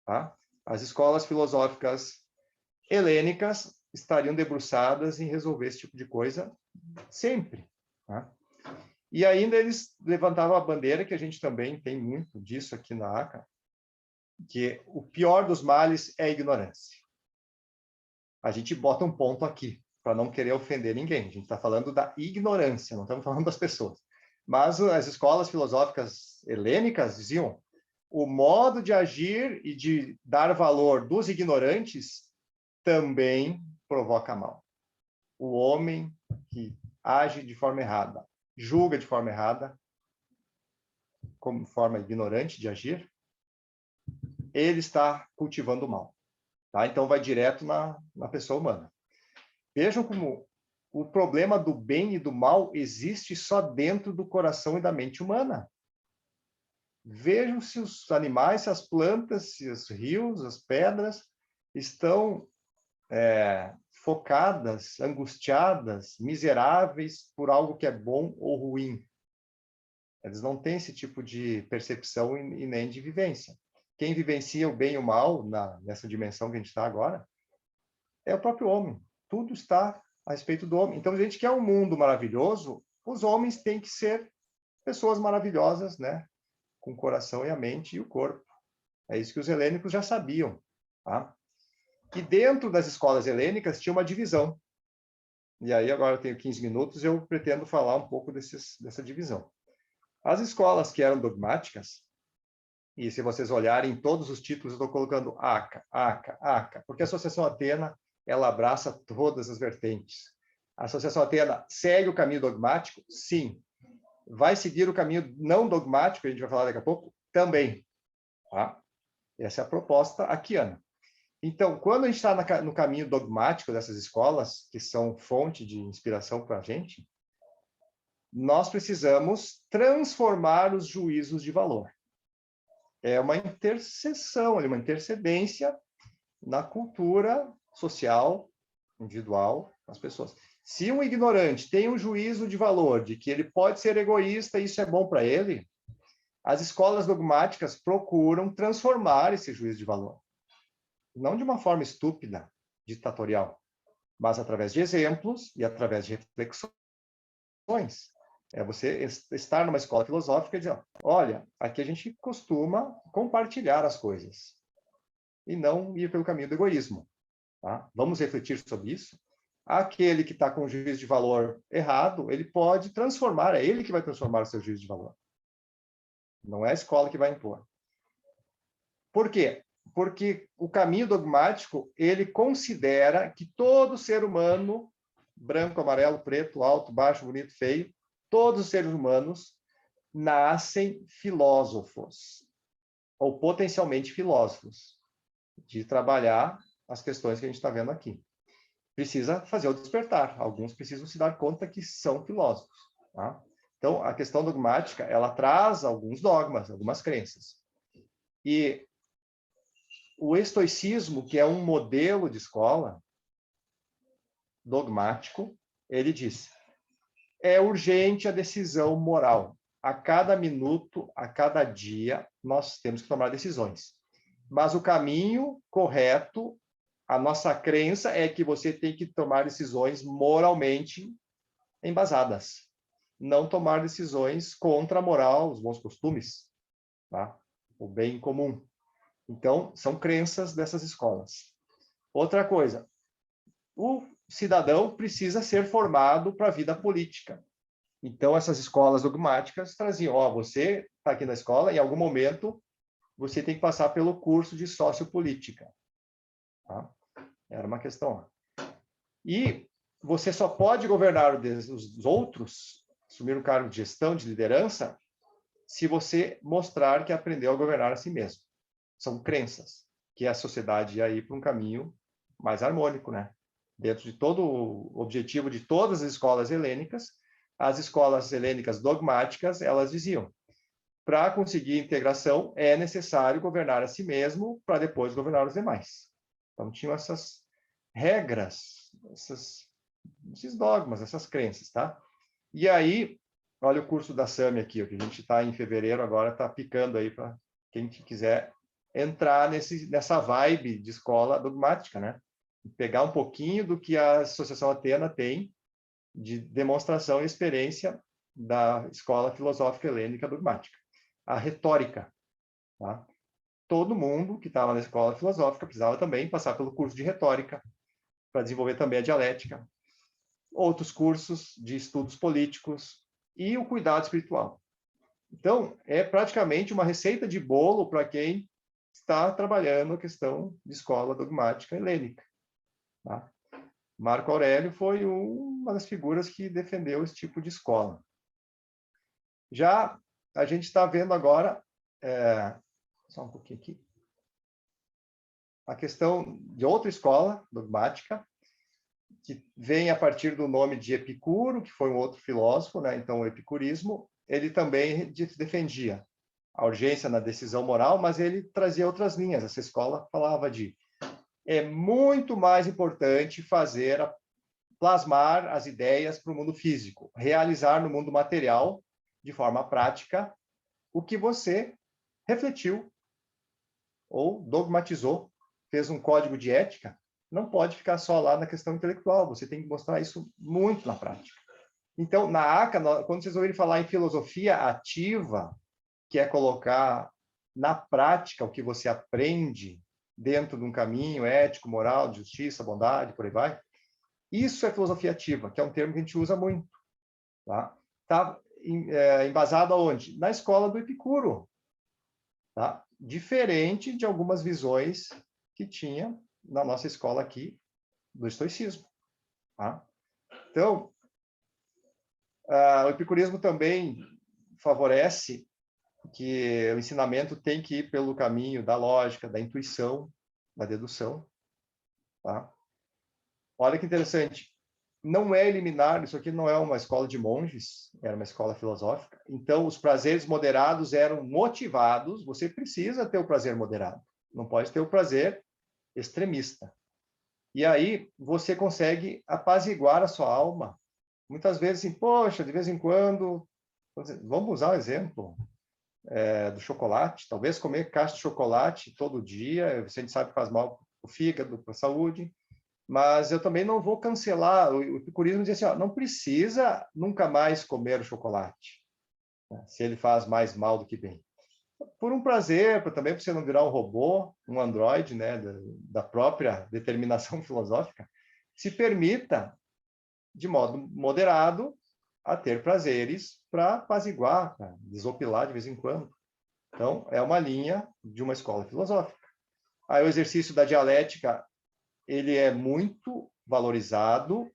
Tá? As escolas filosóficas helênicas estariam debruçadas em resolver esse tipo de coisa sempre. Tá? E ainda eles levantavam a bandeira, que a gente também tem muito disso aqui na ACA, que o pior dos males é a ignorância. A gente bota um ponto aqui, para não querer ofender ninguém. A gente está falando da ignorância, não estamos falando das pessoas. Mas as escolas filosóficas helênicas diziam o modo de agir e de dar valor dos ignorantes também provoca mal. O homem que age de forma errada, julga de forma errada, como forma ignorante de agir, ele está cultivando o mal. Tá? Então, vai direto na pessoa humana. Vejam como o problema do bem e do mal existe só dentro do coração e da mente humana. Vejam se os animais, se as plantas, se os rios, as pedras estão focadas, angustiadas, miseráveis por algo que é bom ou ruim. Eles não têm esse tipo de percepção e nem de vivência. Quem vivencia o bem e o mal nessa dimensão que a gente está agora é o próprio homem. Tudo está a respeito do homem. Então, a gente quer um mundo maravilhoso, os homens têm que ser pessoas maravilhosas, né? Com o coração e a mente e o corpo. É isso que os helênicos já sabiam. Tá? E dentro das escolas helênicas tinha uma divisão. E aí, agora eu tenho 15 minutos, eu pretendo falar um pouco dessa divisão. As escolas que eram dogmáticas, e se vocês olharem todos os títulos, eu estou colocando ACA, ACA, ACA, porque a Associação Atena, ela abraça todas as vertentes. A Associação Atena segue o caminho dogmático? Sim. Vai seguir o caminho não dogmático, a gente vai falar daqui a pouco? Também. Tá? Essa é a proposta aquiana. Então, quando a gente está no caminho dogmático dessas escolas, que são fonte de inspiração para a gente, nós precisamos transformar os juízos de valor. É uma interseção, uma intercedência na cultura social, individual, das pessoas. Se um ignorante tem um juízo de valor de que ele pode ser egoísta e isso é bom para ele, as escolas dogmáticas procuram transformar esse juízo de valor. Não de uma forma estúpida, ditatorial, mas através de exemplos e através de reflexões. É você estar numa escola filosófica e dizer, olha, aqui a gente costuma compartilhar as coisas e não ir pelo caminho do egoísmo. Tá? Vamos refletir sobre isso. Aquele que está com o juízo de valor errado, ele pode transformar, é ele que vai transformar o seu juízo de valor. Não é a escola que vai impor. Por quê? Porque o caminho dogmático, ele considera que todo ser humano, branco, amarelo, preto, alto, baixo, bonito, feio, todos os seres humanos nascem filósofos, ou potencialmente filósofos, de trabalhar as questões que a gente está vendo aqui. Precisa fazer o despertar. Alguns precisam se dar conta que são filósofos. Tá? Então, a questão dogmática, ela traz alguns dogmas, algumas crenças. E o estoicismo, que é um modelo de escola dogmático, ele diz: é urgente a decisão moral. A cada minuto, a cada dia, nós temos que tomar decisões. Mas o caminho correto, a nossa crença é que você tem que tomar decisões moralmente embasadas. Não tomar decisões contra a moral, os bons costumes, tá? O bem comum. Então, são crenças dessas escolas. Outra coisa, o cidadão precisa ser formado para a vida política. Então, essas escolas dogmáticas traziam, você está aqui na escola, em algum momento você tem que passar pelo curso de sociopolítica. Tá? Era uma questão. E você só pode governar os outros, assumir um cargo de gestão, de liderança, se você mostrar que aprendeu a governar a si mesmo. São crenças, que a sociedade ia ir para um caminho mais harmônico, né? Dentro de todo o objetivo de todas as escolas helênicas, as escolas helênicas dogmáticas, elas diziam, para conseguir integração, é necessário governar a si mesmo para depois governar os demais. Então, tinham essas regras, esses dogmas, essas crenças, tá? E aí, olha o curso da SAMI aqui, ó, que a gente está em fevereiro, agora está picando aí para quem quiser entrar nessa vibe de escola dogmática, né? Pegar um pouquinho do que a Associação Athena tem de demonstração e experiência da escola filosófica helênica dogmática. A retórica. Tá? Todo mundo que estava na escola filosófica precisava também passar pelo curso de retórica, para desenvolver também a dialética. Outros cursos de estudos políticos e o cuidado espiritual. Então, é praticamente uma receita de bolo para quem está trabalhando a questão de escola dogmática helênica. Tá? Marco Aurélio foi uma das figuras que defendeu esse tipo de escola. Já a gente está vendo agora, só um pouquinho aqui, a questão de outra escola dogmática, que vem a partir do nome de Epicuro, que foi um outro filósofo, né? Então, o epicurismo, ele também defendia a urgência na decisão moral, mas ele trazia outras linhas. Essa escola falava é muito mais importante plasmar as ideias para o mundo físico, realizar no mundo material, de forma prática, o que você refletiu ou dogmatizou, fez um código de ética, não pode ficar só lá na questão intelectual, você tem que mostrar isso muito na prática. Então, na ACA, quando vocês ouvirem falar em filosofia ativa, que é colocar na prática o que você aprende dentro de um caminho ético, moral, de justiça, bondade, por aí vai, isso é filosofia ativa, que é um termo que a gente usa muito. Tá embasado aonde? Na escola do Epicuro. Tá? Diferente de algumas visões que tinha na nossa escola aqui do estoicismo. Tá? Então, o epicurismo também favorece que o ensinamento tem que ir pelo caminho da lógica, da intuição, da dedução. Tá? Olha que interessante. Não é eliminar, isso aqui não é uma escola de monges, era uma escola filosófica. Então, os prazeres moderados eram motivados, você precisa ter o prazer moderado, não pode ter o prazer extremista. E aí, você consegue apaziguar a sua alma. Muitas vezes, assim, poxa, de vez em quando, vamos usar o exemplo do chocolate, talvez comer caixa de chocolate todo dia, a gente sabe que faz mal para o fígado, para a saúde, mas eu também não vou cancelar. O epicurismo diz assim, não precisa nunca mais comer o chocolate, né, se ele faz mais mal do que bem. Por um prazer, também para você não virar um robô, um androide, né, da própria determinação filosófica, se permita, de modo moderado, a ter prazeres para apaziguar, para desopilar de vez em quando. Então, é uma linha de uma escola filosófica. Aí o exercício da dialética, ele é muito valorizado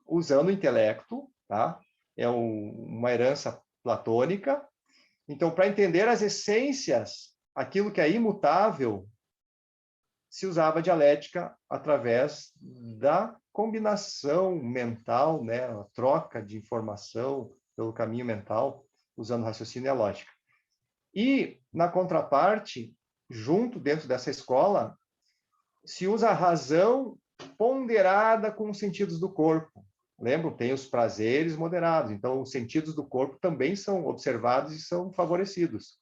usando o intelecto, tá? É uma herança platônica. Então, para entender as essências, aquilo que é imutável, se usava a dialética através da combinação mental, né? A troca de informação pelo caminho mental, usando o raciocínio e a lógica. E, na contraparte, junto dentro dessa escola, se usa a razão ponderada com os sentidos do corpo. Lembram? Tem os prazeres moderados. Então, os sentidos do corpo também são observados e são favorecidos.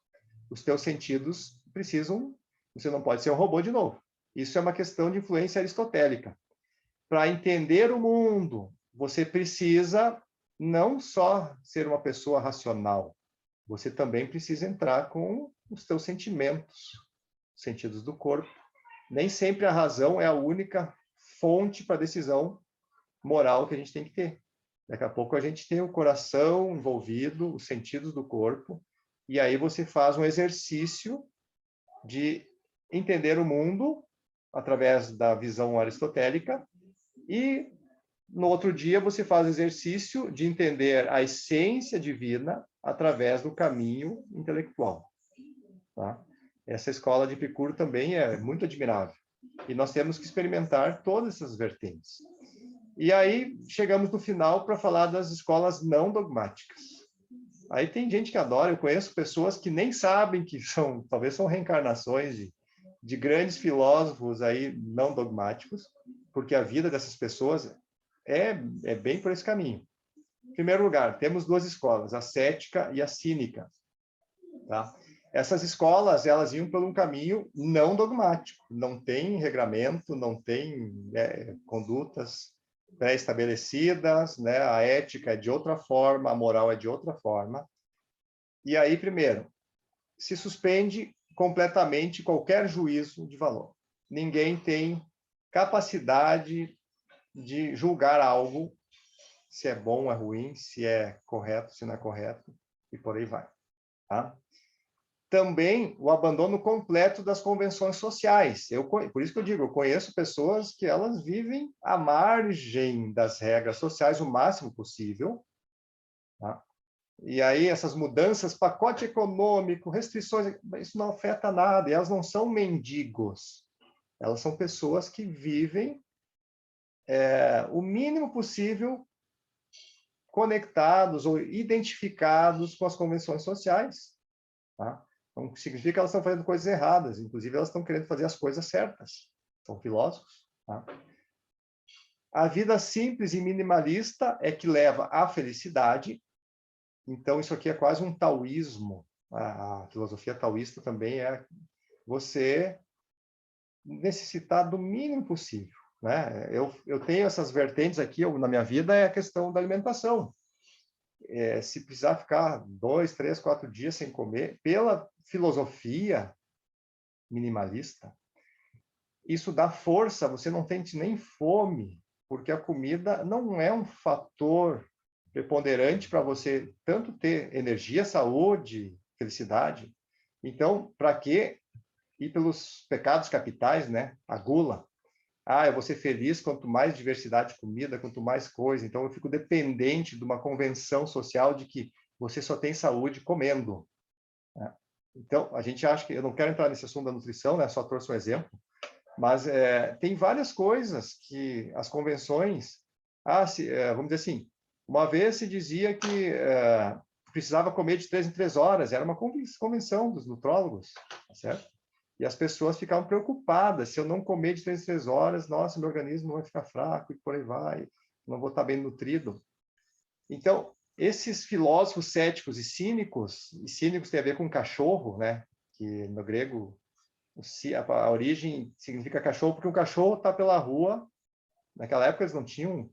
Os teus sentidos precisam... Você não pode ser um robô de novo. Isso é uma questão de influência aristotélica. Para entender o mundo, você precisa não só ser uma pessoa racional, você também precisa entrar com os teus sentimentos. sentidos do corpo. Nem sempre a razão é a única fonte para a decisão moral que a gente tem que ter. Daqui a pouco a gente tem o coração envolvido, os sentidos do corpo, e aí você faz um exercício de entender o mundo através da visão aristotélica e no outro dia você faz o exercício de entender a essência divina através do caminho intelectual. Tá? Essa escola de Epicuro também é muito admirável. E nós temos que experimentar todas essas vertentes. E aí chegamos no final para falar das escolas não dogmáticas. Aí tem gente que adora, eu conheço pessoas que nem sabem que são, talvez são reencarnações de grandes filósofos aí não dogmáticos, porque a vida dessas pessoas é bem por esse caminho. Em primeiro lugar, temos duas escolas, a cética e a cínica. Tá? Essas escolas, elas iam por um caminho não dogmático, não tem regramento, não tem condutas pré-estabelecidas, né? A ética é de outra forma, a moral é de outra forma. E aí, primeiro, se suspende completamente qualquer juízo de valor. Ninguém tem capacidade de julgar algo, se é bom ou é ruim, se é correto, se não é correto, e por aí vai. Tá? Também o abandono completo das convenções sociais. Por isso que eu digo, eu conheço pessoas que elas vivem à margem das regras sociais o máximo possível. Tá? E aí essas mudanças, pacote econômico, restrições, isso não afeta nada. E elas não são mendigos. Elas são pessoas que vivem o mínimo possível conectados ou identificados com as convenções sociais. Tá? Então, significa que elas estão fazendo coisas erradas, inclusive elas estão querendo fazer as coisas certas. São filósofos. Tá? A vida simples e minimalista é que leva à felicidade. Então, isso aqui é quase um taoísmo. A filosofia taoísta também é você necessitar do mínimo possível. Né? Eu tenho essas vertentes aqui, na minha vida, é a questão da alimentação. Se precisar ficar 2, 3, 4 dias sem comer, pela filosofia minimalista, isso dá força, você não tem nem fome, porque a comida não é um fator preponderante para você tanto ter energia, saúde, felicidade. Então, para que ir pelos pecados capitais, né? A gula. Eu vou ser feliz quanto mais diversidade de comida, quanto mais coisa. Então, eu fico dependente de uma convenção social de que você só tem saúde comendo. Né? Então, a gente acha que... Eu não quero entrar nesse assunto da nutrição, né? Só trouxe um exemplo. Mas tem várias coisas que as convenções... vamos dizer assim, uma vez se dizia que precisava comer de 3 em 3 horas. Era uma convenção dos nutrólogos, tá certo? E as pessoas ficavam preocupadas. Se eu não comer de 3 em 3 horas, nossa, meu organismo vai ficar fraco e por aí vai. Não vou estar bem nutrido. Então, esses filósofos céticos e cínicos tem a ver com cachorro, né? Que no grego, a origem significa cachorro, porque o cachorro está pela rua. Naquela época eles não tinham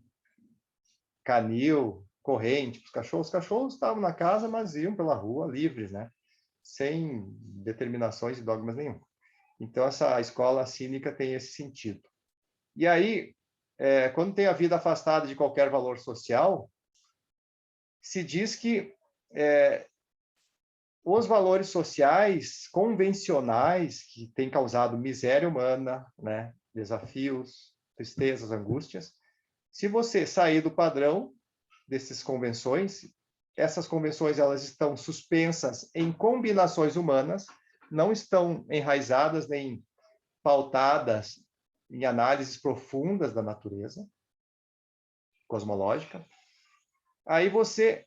canil, corrente. Os cachorros estavam na casa, mas iam pela rua livres, né? Sem determinações e dogmas nenhum. Então, essa escola cínica tem esse sentido. E aí, quando tem a vida afastada de qualquer valor social, se diz que os valores sociais convencionais que têm causado miséria humana, né, desafios, tristezas, angústias, se você sair do padrão dessas convenções, essas convenções elas estão suspensas em combinações humanas, não estão enraizadas nem pautadas em análises profundas da natureza cosmológica. Aí você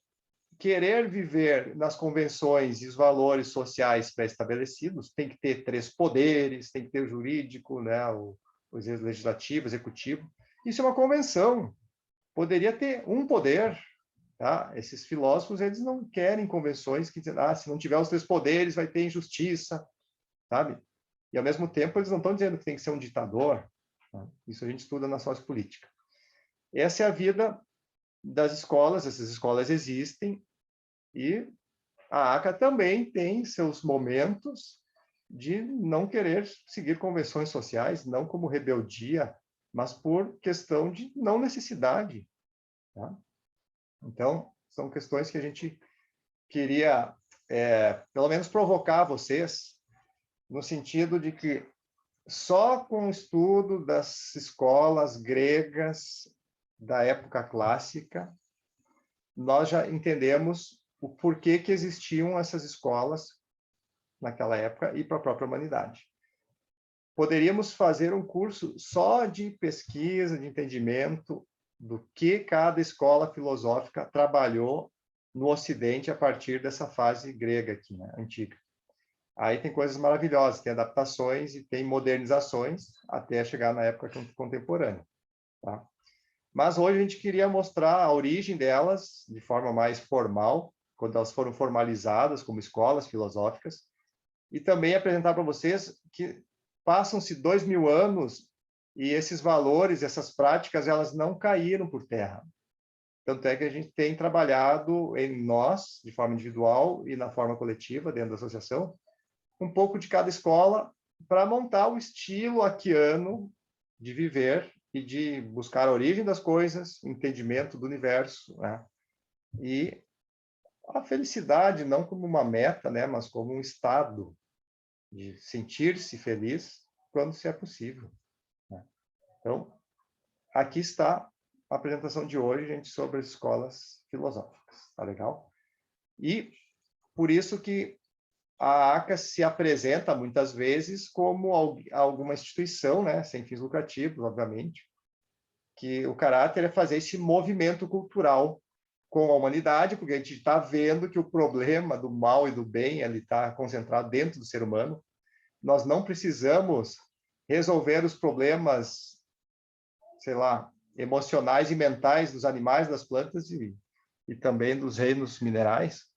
querer viver nas convenções e os valores sociais pré-estabelecidos, tem que ter 3 poderes, tem que ter o jurídico, né, o legislativo, executivo. Isso é uma convenção. Poderia ter um poder. Tá? Esses filósofos eles não querem convenções que dizem, se não tiver os 3 poderes, vai ter injustiça, sabe? E, ao mesmo tempo, eles não estão dizendo que tem que ser um ditador. Tá? Isso a gente estuda na sociopolítica. Essa é a vida das escolas, essas escolas existem, e a ACA também tem seus momentos de não querer seguir convenções sociais, não como rebeldia, mas por questão de não necessidade. Tá? Então, são questões que a gente queria, pelo menos, provocar vocês, no sentido de que só com o estudo das escolas gregas da época clássica, nós já entendemos o porquê que existiam essas escolas naquela época e para a própria humanidade. Poderíamos fazer um curso só de pesquisa, de entendimento do que cada escola filosófica trabalhou no Ocidente a partir dessa fase grega aqui, né, antiga. Aí tem coisas maravilhosas, tem adaptações e tem modernizações até chegar na época contemporânea. Tá? Mas hoje a gente queria mostrar a origem delas de forma mais formal, quando elas foram formalizadas como escolas filosóficas, e também apresentar para vocês que passam-se 2000 anos e esses valores, essas práticas, elas não caíram por terra. Tanto é que a gente tem trabalhado em nós, de forma individual e na forma coletiva, dentro da associação, um pouco de cada escola para montar o estilo aquiano de viver e de buscar a origem das coisas, entendimento do universo, né? E a felicidade não como uma meta, né, mas como um estado de sentir-se feliz quando se é possível, né? Então, aqui está a apresentação de hoje, gente, sobre as escolas filosóficas, tá legal? E por isso que a ACA se apresenta muitas vezes como alguma instituição, né, sem fins lucrativos, obviamente, que o caráter é fazer esse movimento cultural com a humanidade, porque a gente está vendo que o problema do mal e do bem ele está concentrado dentro do ser humano. Nós não precisamos resolver os problemas, sei lá, emocionais e mentais dos animais, das plantas e também dos reinos minerais,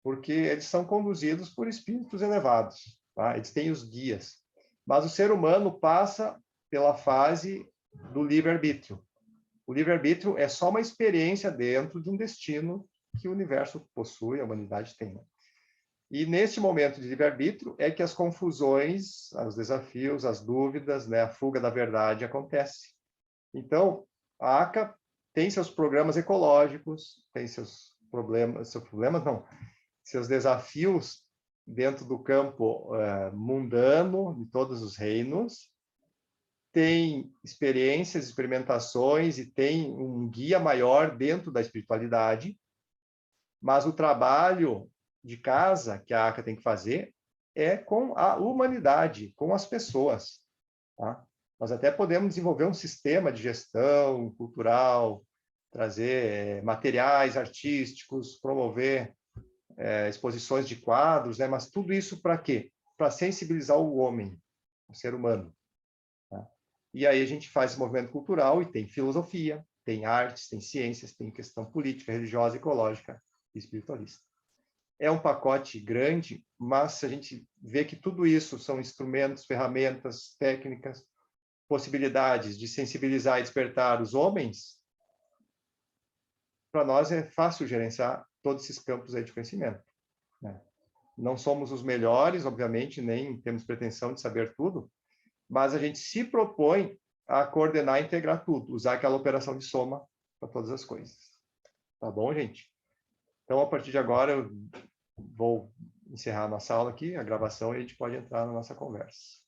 porque eles são conduzidos por espíritos elevados, tá? Eles têm os guias. Mas o ser humano passa pela fase do livre-arbítrio. O livre-arbítrio é só uma experiência dentro de um destino que o universo possui, a humanidade tem. E neste momento de livre-arbítrio é que as confusões, os desafios, as dúvidas, né, a fuga da verdade acontece. Então, a ACA tem seus programas ecológicos, tem seus problemas não, seus desafios dentro do campo mundano, de todos os reinos, tem experiências, experimentações e tem um guia maior dentro da espiritualidade, mas o trabalho de casa que a ACA tem que fazer é com a humanidade, com as pessoas. Tá? Nós até podemos desenvolver um sistema de gestão cultural, trazer materiais artísticos, promover exposições de quadros, né? Mas tudo isso para quê? Para sensibilizar o homem, o ser humano. Tá? E aí a gente faz esse movimento cultural e tem filosofia, tem artes, tem ciências, tem questão política, religiosa, ecológica e espiritualista. É um pacote grande, mas a gente vê que tudo isso são instrumentos, ferramentas, técnicas, possibilidades de sensibilizar e despertar os homens. Para nós é fácil gerenciar todos esses campos aí de conhecimento, né? Não somos os melhores, obviamente, nem temos pretensão de saber tudo, mas a gente se propõe a coordenar e integrar tudo, usar aquela operação de soma para todas as coisas. Tá bom, gente? Então, a partir de agora, eu vou encerrar a nossa aula aqui, a gravação, e a gente pode entrar na nossa conversa.